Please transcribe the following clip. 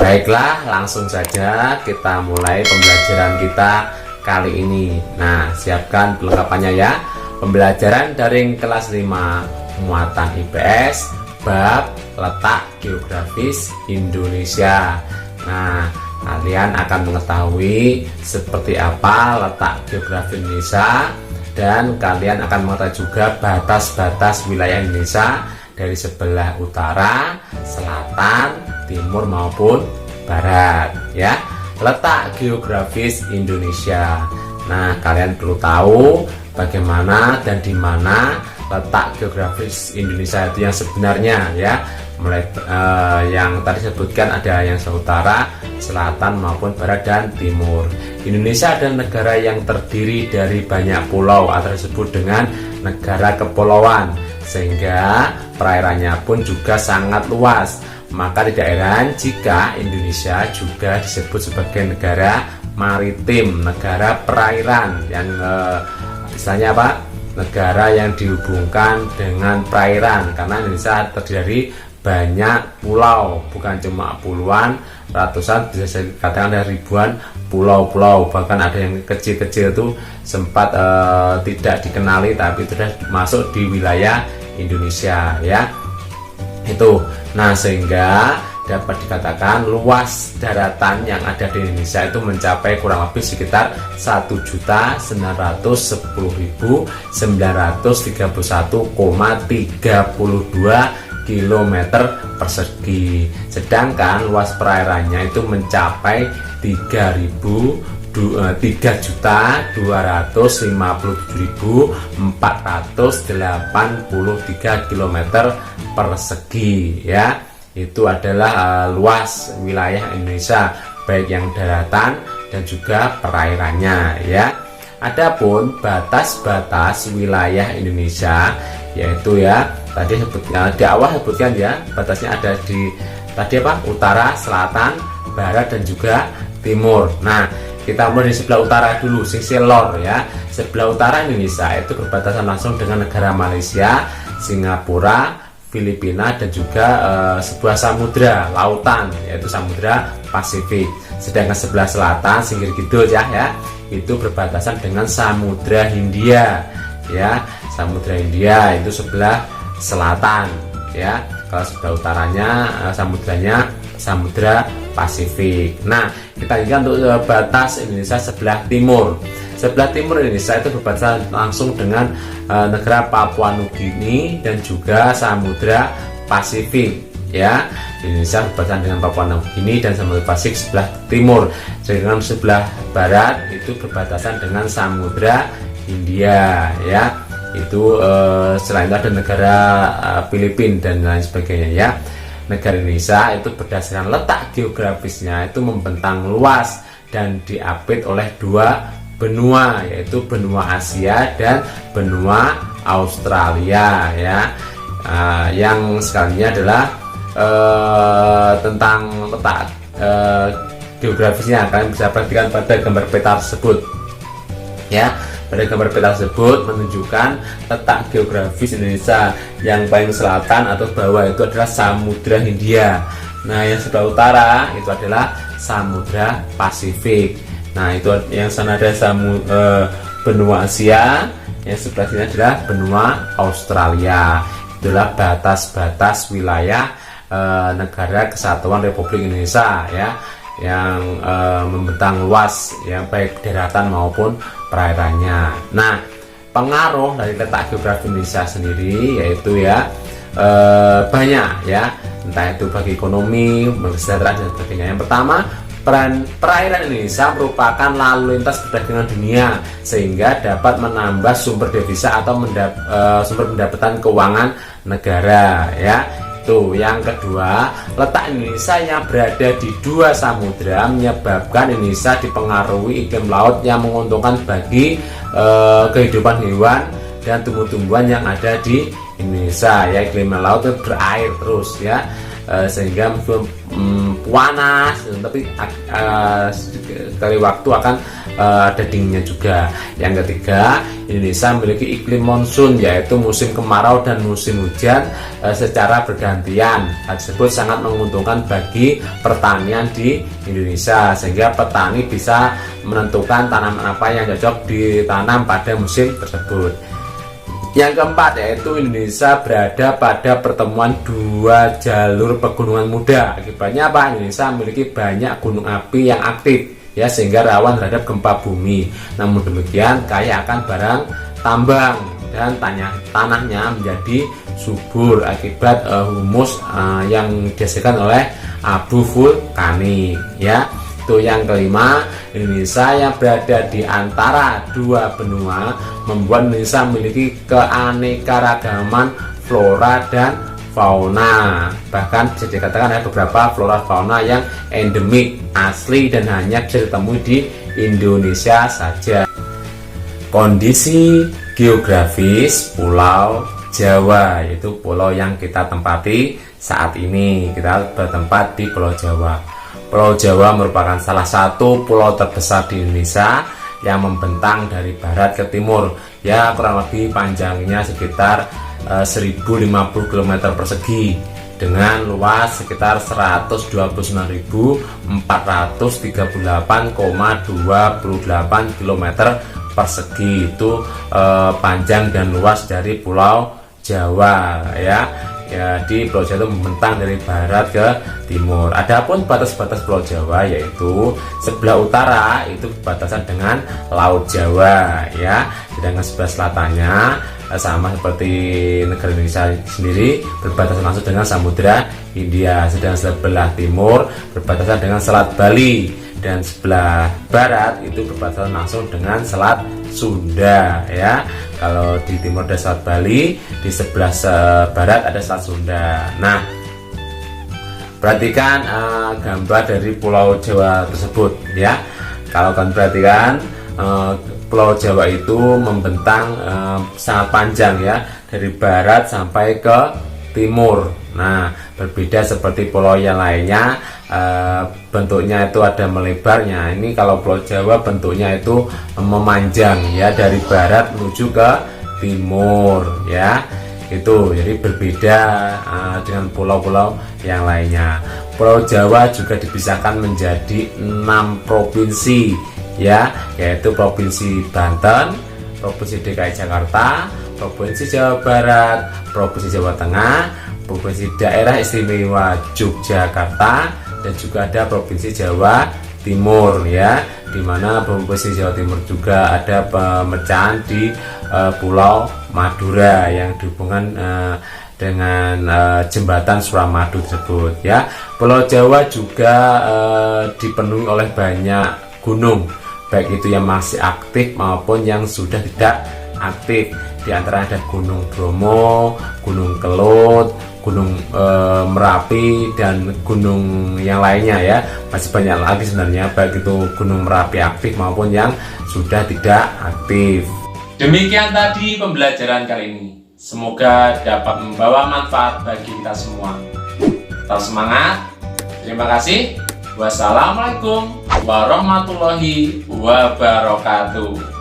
Baiklah, langsung saja kita mulai pembelajaran kita kali ini. Nah, siapkan perlengkapannya ya. Pembelajaran daring kelas 5 muatan IPS bab letak geografis Indonesia. Nah, kalian akan mengetahui seperti apa letak geografi Indonesia, dan kalian akan mengetahui juga batas-batas wilayah Indonesia dari sebelah utara, selatan, timur maupun barat ya. Letak geografis Indonesia. Nah, kalian perlu tahu bagaimana dan di mana letak geografis Indonesia itu yang sebenarnya ya. Mulai yang tadi sebutkan ada yang utara, selatan maupun barat dan timur. Indonesia adalah negara yang terdiri dari banyak pulau atau disebut dengan negara kepulauan, sehingga perairannya pun juga sangat luas. Maka tidak heran jika Indonesia juga disebut sebagai negara maritim, negara perairan yang istilahnya apa? Negara yang dihubungkan dengan perairan, karena Indonesia terdiri dari banyak pulau, bukan cuma puluhan, ratusan, bisa dikatakan ada ribuan pulau-pulau. Bahkan ada yang kecil-kecil itu sempat tidak dikenali, tapi sudah masuk di wilayah Indonesia ya. Itu. Nah, sehingga dapat dikatakan luas daratan yang ada di Indonesia itu mencapai kurang lebih sekitar 1.911.931,32 km persegi. Sedangkan luas perairannya itu mencapai 3.257.483 km persegi ya. Itu adalah luas wilayah Indonesia, baik yang daratan dan juga perairannya ya. Adapun batas-batas wilayah Indonesia, yaitu ya tadi di awal sebutkan ya, batasnya ada di tadi apa? Utara, selatan, barat dan juga timur. Nah, kita mulai di sebelah utara dulu, sisi lor ya. Sebelah utara Indonesia itu berbatasan langsung dengan negara Malaysia, Singapura, Filipina dan juga sebuah samudra lautan, yaitu Samudra Pasifik. Sedangkan sebelah selatan singgir kidul ya, itu berbatasan dengan Samudra Hindia ya. Samudra Hindia itu sebelah selatan ya. Kalau sebelah utaranya samudranya Samudra Pasifik. Nah, kita lihat untuk batas Indonesia sebelah timur. Sebelah timur Indonesia itu berbatasan langsung dengan negara Papua Nugini dan juga Samudra Pasifik ya. Indonesia berbatasan dengan Papua Nugini dan Samudra Pasifik sebelah timur. Sedangkan sebelah barat itu berbatasan dengan Samudra Hindia ya. Itu selain itu ada negara Filipina dan lain sebagainya ya. Negara Indonesia itu berdasarkan letak geografisnya itu membentang luas dan diapit oleh dua benua, yaitu benua Asia dan benua Australia ya. Yang sekalinya adalah tentang letak geografisnya kalian bisa perhatikan pada gambar peta tersebut ya. Pada gambar peta tersebut menunjukkan letak geografis Indonesia. Yang paling selatan atau bawah itu adalah Samudra Hindia. Nah, yang sebelah utara itu adalah Samudra Pasifik. Nah, itu yang sana ada benua Asia, yang sebelah sini adalah benua Australia. Itulah batas-batas wilayah negara Kesatuan Republik Indonesia ya, yang membentang luas ya, baik daratan maupun perairannya. Nah, pengaruh dari letak geografi Indonesia sendiri yaitu ya banyak ya, entah itu bagi ekonomi, kesejahteraan dan sebagainya. Yang pertama, peran perairan Indonesia merupakan lalu lintas perdagangan dunia, sehingga dapat menambah sumber devisa atau sumber pendapatan keuangan negara ya. Tuh, yang kedua, letak Indonesia yang berada di dua samudra menyebabkan Indonesia dipengaruhi iklim laut yang menguntungkan bagi kehidupan hewan dan tumbuh-tumbuhan yang ada di Indonesia ya. Iklim laut itu berair terus ya. sehingga panas, tapi sekali waktu akan ada dinginnya juga. Yang ketiga, Indonesia memiliki iklim monsun, yaitu musim kemarau dan musim hujan secara bergantian. Hal tersebut sangat menguntungkan bagi pertanian di Indonesia, sehingga petani bisa menentukan tanaman apa yang cocok ditanam pada musim tersebut. Yang keempat, yaitu Indonesia berada pada pertemuan dua jalur pegunungan muda. Akibatnya apa? Indonesia memiliki banyak gunung api yang aktif, ya, sehingga rawan terhadap gempa bumi. Namun demikian, kaya akan barang tambang dan tanahnya menjadi subur akibat humus yang dihasilkan oleh abu vulkanik, ya. Itu yang kelima, Indonesia yang berada di antara dua benua membuat Indonesia memiliki keanekaragaman flora dan fauna. Bahkan bisa dikatakan ada beberapa flora fauna yang endemik, asli, dan hanya bisa ditemui di Indonesia saja. Kondisi geografis Pulau Jawa, yaitu pulau yang kita tempati saat ini. Kita bertempat di Pulau Jawa. Pulau Jawa merupakan salah satu pulau terbesar di Indonesia yang membentang dari barat ke timur, ya, kurang lebih panjangnya sekitar 1050 km persegi dengan luas sekitar 129.438,28 km persegi. Itu panjang dan luas dari Pulau Jawa, ya. Di Pulau Jawa itu membentang dari barat ke timur. Adapun batas-batas Pulau Jawa, yaitu sebelah utara itu berbatasan dengan Laut Jawa, ya. Sedangkan sebelah selatannya sama seperti negara Indonesia sendiri, berbatasan langsung dengan Samudra Hindia. Sedangkan sebelah timur berbatasan dengan Selat Bali, dan sebelah barat itu berbatasan langsung dengan Selat Sunda, ya. Kalau di timur ada Selat Bali, di sebelah barat ada Selat Sunda. Nah, perhatikan gambar dari Pulau Jawa tersebut, ya. Kalau kalian perhatikan, Pulau Jawa itu membentang sangat panjang, ya, dari barat sampai ke timur. Nah, berbeda seperti pulau yang lainnya, bentuknya itu ada melebarnya. Ini kalau Pulau Jawa bentuknya itu memanjang, ya, dari barat menuju ke timur, ya. Itu jadi berbeda dengan pulau-pulau yang lainnya. Pulau Jawa juga dipisahkan menjadi 6 provinsi, ya, yaitu Provinsi Banten, Provinsi DKI Jakarta, Provinsi Jawa Barat, Provinsi Jawa Tengah, Provinsi Daerah Istimewa Yogyakarta, dan juga ada Provinsi Jawa Timur, ya, di mana Provinsi Jawa Timur juga ada pemecahan di Pulau Madura yang dihubungkan dengan jembatan Suramadu tersebut, ya. Pulau Jawa juga dipenuhi oleh banyak gunung, baik itu yang masih aktif maupun yang sudah tidak aktif. Di antara ada Gunung Bromo, Gunung Kelut, Gunung Merapi, dan gunung yang lainnya, ya. Masih banyak lagi sebenarnya, baik itu Gunung Merapi aktif maupun yang sudah tidak aktif. Demikian tadi pembelajaran kali ini. Semoga dapat membawa manfaat bagi kita semua. Tetap semangat. Terima kasih. Wassalamualaikum warahmatullahi wabarakatuh.